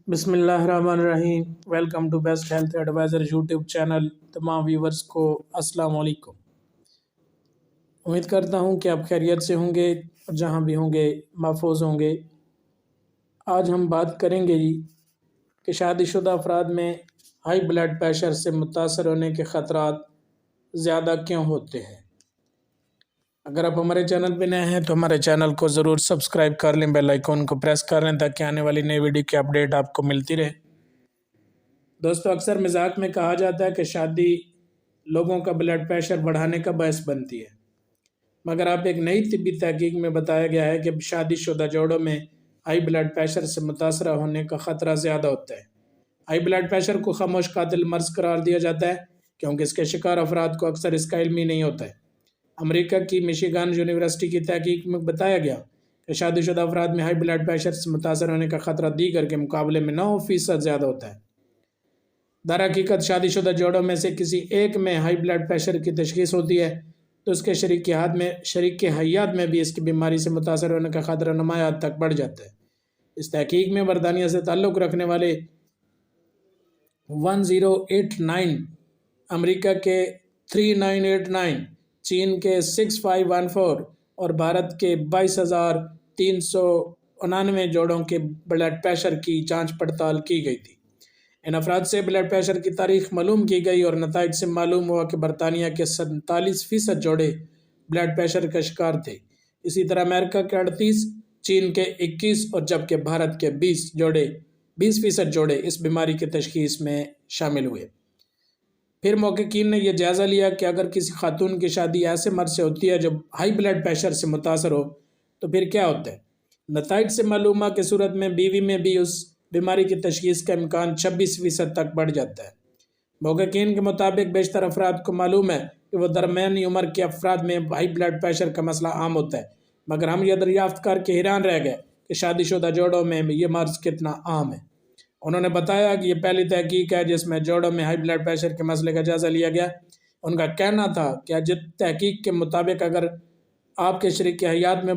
بسم اللہ الرحمن الرحیم۔ Welcome to best health advisor YouTube channel. تمام ویورز کو السلام علیکم۔ امید کرتا ہوں کہ آپ خیریت سے ہوں گے اور جہاں بھی ہوں گے محفوظ ہوں گے۔ آج ہم بات کریں گے کہ شادی شدہ افراد میں ہائی بلڈ پریشر سے متاثر ہونے کے خطرات زیادہ کیوں ہوتے ہیں۔ اگر آپ ہمارے چینل پہ نئے ہیں تو ہمارے چینل کو ضرور سبسکرائب کر لیں، بیل آئیکن کو پریس کر لیں تاکہ آنے والی نئی ویڈیو کی اپڈیٹ آپ کو ملتی رہے۔ دوستو، اکثر مذاق میں کہا جاتا ہے کہ شادی لوگوں کا بلڈ پریشر بڑھانے کا باعث بنتی ہے، مگر آپ ایک نئی طبی تحقیق میں بتایا گیا ہے کہ شادی شدہ جوڑوں میں ہائی بلڈ پریشر سے متاثرہ ہونے کا خطرہ زیادہ ہوتا ہے۔ ہائی بلڈ پریشر کو خاموش قاتل مرض قرار دیا جاتا ہے کیونکہ اس کے شکار افراد کو اکثر اس کا علم ہی نہیں ہوتا ہے۔ امریکہ کی مشیگان یونیورسٹی کی تحقیق میں بتایا گیا کہ شادی شدہ افراد میں ہائی بلڈ پریشر سے متاثر ہونے کا خطرہ دیگر کے مقابلے میں 9% زیادہ ہوتا ہے۔ در حقیقت شادی شدہ جوڑوں میں سے کسی ایک میں ہائی بلڈ پریشر کی تشخیص ہوتی ہے تو اس کے شریک حیات میں بھی اس کی بیماری سے متاثر ہونے کا خطرہ نمایاں حد تک بڑھ جاتا ہے۔ اس تحقیق میں برطانیہ سے تعلق رکھنے والے 1089، امریکہ کے 3989، چین کے 6514 اور بھارت کے 22,399 جوڑوں کے بلڈ پریشر کی جانچ پڑتال کی گئی تھی۔ ان افراد سے بلڈ پریشر کی تاریخ معلوم کی گئی اور نتائج سے معلوم ہوا کہ برطانیہ کے 47% جوڑے بلڈ پریشر کا شکار تھے۔ اسی طرح امریکہ کے 38، چین کے 21 اور جبکہ بھارت کے 20% جوڑے اس بیماری کی تشخیص میں شامل ہوئے۔ پھر محققین نے یہ جائزہ لیا کہ اگر کسی خاتون کی شادی ایسے مرد سے ہوتی ہے جو ہائی بلڈ پریشر سے متاثر ہو تو پھر کیا ہوتا ہے۔ نتائج سے معلوم کہ صورت میں بیوی میں بھی اس بیماری کی تشخیص کا امکان 26% تک بڑھ جاتا ہے۔ محققین کے مطابق بیشتر افراد کو معلوم ہے کہ وہ درمیانی عمر کے افراد میں ہائی بلڈ پریشر کا مسئلہ عام ہوتا ہے، مگر ہم یہ دریافت کر کے حیران رہ گئے کہ شادی شدہ جوڑوں میں یہ مرض کتنا عام ہے۔ انہوں نے بتایا کہ یہ پہلی تحقیق ہے جس میں جوڑوں میں ہائی بلڈ پریشر کے مسئلے کا جائزہ لیا گیا۔ ان کا کہنا تھا کہ تحقیق کے مطابق اگر آپ کے شریک حیات میں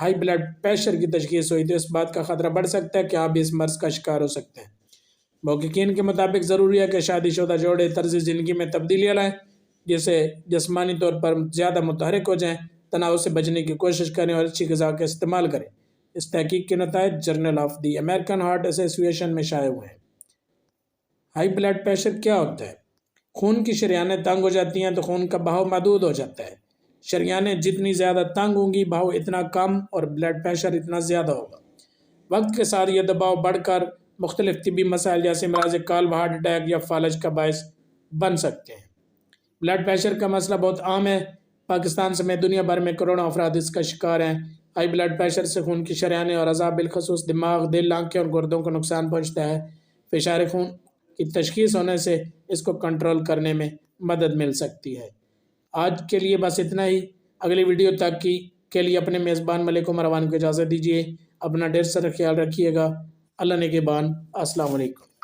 ہائی بلڈ پریشر کی تشخیص ہوئی تو اس بات کا خطرہ بڑھ سکتا ہے کہ آپ بھی اس مرض کا شکار ہو سکتے ہیں۔ محققین کے مطابق ضروری ہے کہ شادی شدہ جوڑے طرز زندگی میں تبدیلیاں لائیں، جسے جسمانی طور پر زیادہ متحرک ہو جائیں، تناؤ سے بچنے کی کوشش کریں اور اچھی غذا کا استعمال کریں۔ اس تحقیق کے نتائج journal of the American Heart Association میں شائع ہوئے ہیں۔ ہائی بلڈ پریشر کیا ہوتا ہے؟ خون کی شریانیں تنگ ہو جاتی ہیں تو خون کا بہاؤ محدود ہو جاتا ہے۔ شریانیں جتنی زیادہ تنگ ہوں گی بہاؤ اتنا کم اور بلڈ پریشر اتنا زیادہ ہوگا۔ وقت کے ساتھ یہ دباؤ بڑھ کر مختلف طبی مسائل جیسے امراض قلب، ہارٹ اٹیک یا فالج کا باعث بن سکتے ہیں۔ بلڈ پریشر کا مسئلہ بہت عام ہے۔ پاکستان سمیت دنیا بھر میں کروڑوں افراد اس کا شکار ہیں۔ ہائی بلڈ پریشر سے خون کی شریانیں اور اعضاء بالخصوص دماغ، دل، آنکھیں اور گردوں کو نقصان پہنچتا ہے۔ فشار خون کی تشخیص ہونے سے اس کو کنٹرول کرنے میں مدد مل سکتی ہے۔ آج کے لیے بس اتنا ہی۔ اگلی ویڈیو تک کے لیے اپنے میزبان ملک عمر روان کو اجازت دیجیے۔ اپنا ڈھیر سارا خیال رکھیے گا۔ اللہ نگہبان۔ السلام علیکم۔